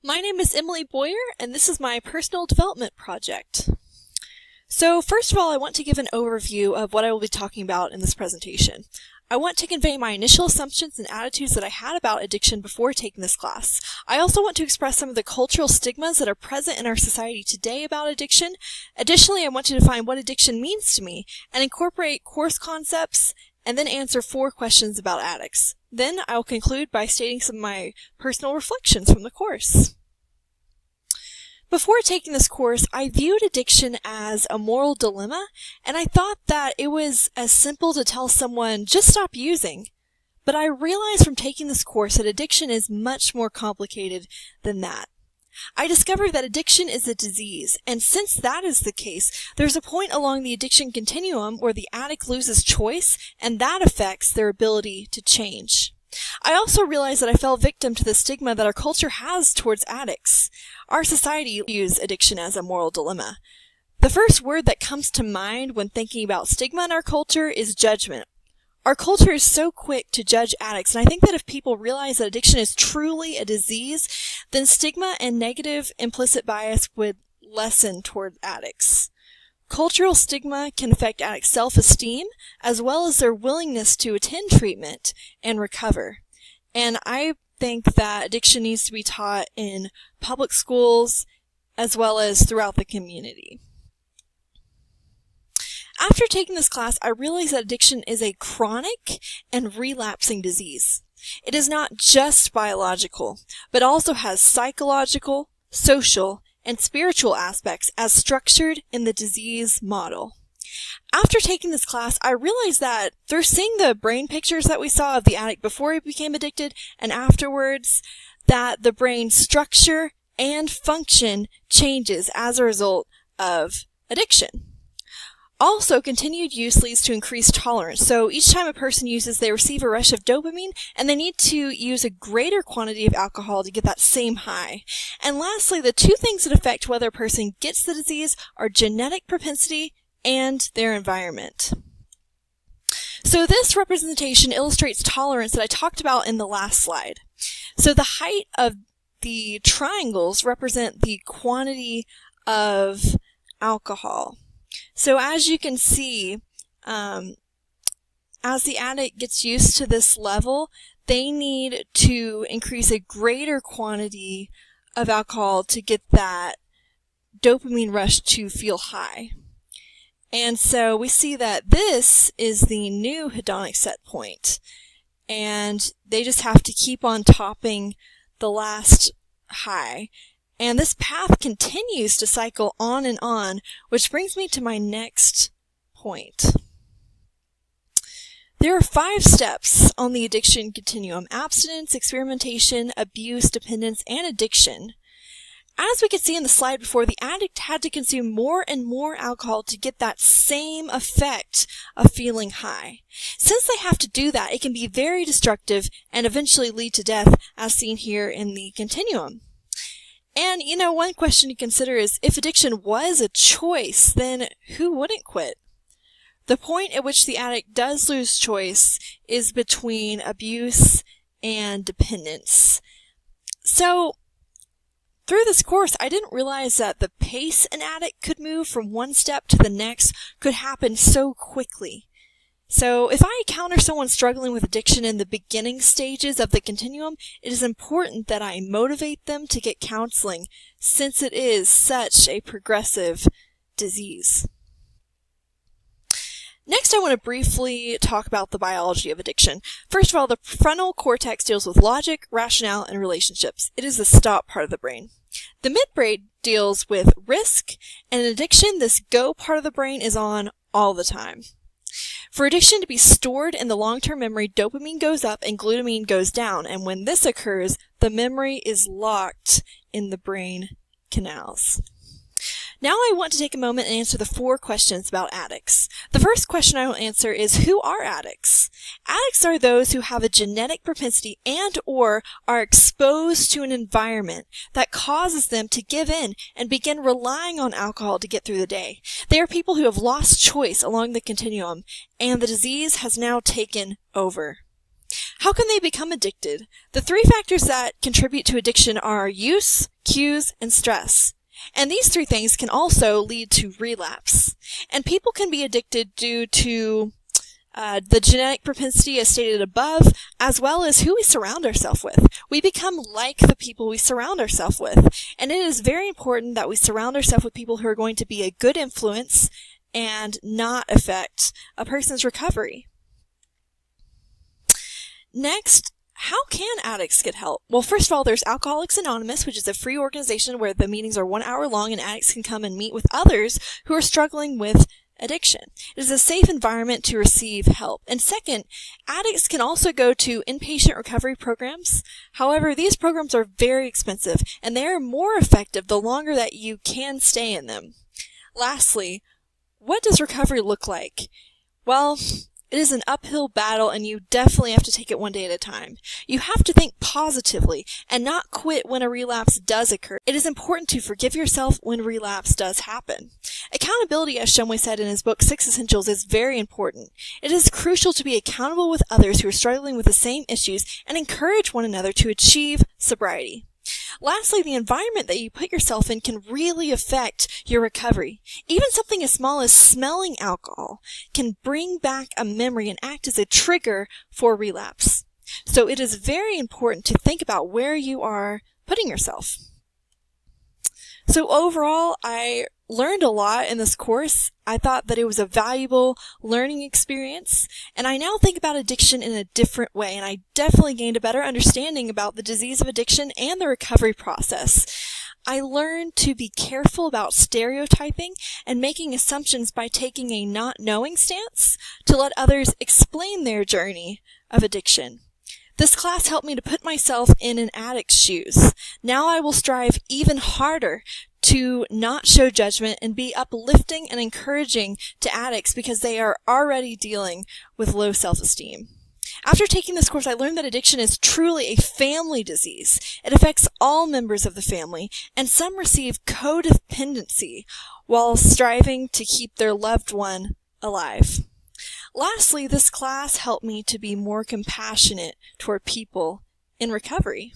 My name is Emily Boyer, and this is my personal development project. So first of all, I want to give an overview of what I will be talking about in this presentation. I want to convey my initial assumptions and attitudes that I had about addiction before taking this class. I also want to express some of the cultural stigmas that are present in our society today about addiction. Additionally, I want to define what addiction means to me and incorporate course concepts and then answer 4 questions about addicts. Then I will conclude by stating some of my personal reflections from the course. Before taking this course, I viewed addiction as a moral dilemma, and I thought that it was as simple to tell someone, just stop using. But I realized from taking this course that addiction is much more complicated than that. I discovered that addiction is a disease, and since that is the case, there's a point along the addiction continuum where the addict loses choice, and that affects their ability to change. I also realized that I fell victim to the stigma that our culture has towards addicts. Our society views addiction as a moral dilemma. The first word that comes to mind when thinking about stigma in our culture is judgment. Our culture is so quick to judge addicts, and I think that if people realize that addiction is truly a disease, then stigma and negative implicit bias would lessen toward addicts. Cultural stigma can affect addicts' self-esteem, as well as their willingness to attend treatment and recover. And I think that addiction needs to be taught in public schools, as well as throughout the community. After taking this class, I realized that addiction is a chronic and relapsing disease. It is not just biological, but also has psychological, social, and spiritual aspects as structured in the disease model. After taking this class, I realized that through seeing the brain pictures that we saw of the addict before he became addicted and afterwards, that the brain structure and function changes as a result of addiction. Also, continued use leads to increased tolerance. So each time a person uses, they receive a rush of dopamine, and they need to use a greater quantity of alcohol to get that same high. And lastly, the 2 things that affect whether a person gets the disease are genetic propensity and their environment. So this representation illustrates tolerance that I talked about in the last slide. So the height of the triangles represent the quantity of alcohol. So as you can see, as the addict gets used to this level, they need to increase a greater quantity of alcohol to get that dopamine rush to feel high. And so we see that this is the new hedonic set point, and they just have to keep on topping the last high. And this path continues to cycle on and on, which brings me to my next point. There are 5 steps on the addiction continuum: abstinence, experimentation, abuse, dependence, and addiction. As we could see in the slide before, the addict had to consume more and more alcohol to get that same effect of feeling high. Since they have to do that, it can be very destructive and eventually lead to death, as seen here in the continuum. And, one question to consider is, if addiction was a choice, then who wouldn't quit? The point at which the addict does lose choice is between abuse and dependence. So, through this course, I didn't realize that the pace an addict could move from one step to the next could happen so quickly. So if I encounter someone struggling with addiction in the beginning stages of the continuum, it is important that I motivate them to get counseling, since it is such a progressive disease. Next, I want to briefly talk about the biology of addiction. First of all, the frontal cortex deals with logic, rationale, and relationships. It is the stop part of the brain. The midbrain deals with risk, and in addiction, this go part of the brain is on all the time. For addiction to be stored in the long-term memory, dopamine goes up and glutamine goes down, and when this occurs, the memory is locked in the brain canals. Now I want to take a moment and answer the 4 questions about addicts. The first question I will answer is, who are addicts? Addicts are those who have a genetic propensity and/or are exposed to an environment that causes them to give in and begin relying on alcohol to get through the day. They are people who have lost choice along the continuum, and the disease has now taken over. How can they become addicted? The three factors that contribute to addiction are use, cues, and stress. And these three things can also lead to relapse. And people can be addicted due to the genetic propensity as stated above, as well as who we surround ourselves with. We become like the people we surround ourselves with. And it is very important that we surround ourselves with people who are going to be a good influence and not affect a person's recovery. Next, how can addicts get help? Well, first of all, there's Alcoholics Anonymous, which is a free organization where the meetings are 1 hour long and addicts can come and meet with others who are struggling with addiction. It is a safe environment to receive help. And second, addicts can also go to inpatient recovery programs. However, these programs are very expensive, and they are more effective the longer that you can stay in them. Lastly, what does recovery look like? Well, it is an uphill battle, and you definitely have to take it one day at a time. You have to think positively and not quit when a relapse does occur. It is important to forgive yourself when relapse does happen. Accountability, as Shumway said in his book 6 Essentials, is very important. It is crucial to be accountable with others who are struggling with the same issues and encourage one another to achieve sobriety. Lastly, the environment that you put yourself in can really affect your recovery. Even something as small as smelling alcohol can bring back a memory and act as a trigger for relapse. So it is very important to think about where you are putting yourself. So overall, I learned a lot in this course. I thought that it was a valuable learning experience, and I now think about addiction in a different way, and I definitely gained a better understanding about the disease of addiction and the recovery process. I learned to be careful about stereotyping and making assumptions by taking a not knowing stance to let others explain their journey of addiction. This class helped me to put myself in an addict's shoes. Now I will strive even harder to not show judgment and be uplifting and encouraging to addicts because they are already dealing with low self-esteem. After taking this course, I learned that addiction is truly a family disease. It affects all members of the family, and some receive codependency while striving to keep their loved one alive. Lastly, this class helped me to be more compassionate toward people in recovery.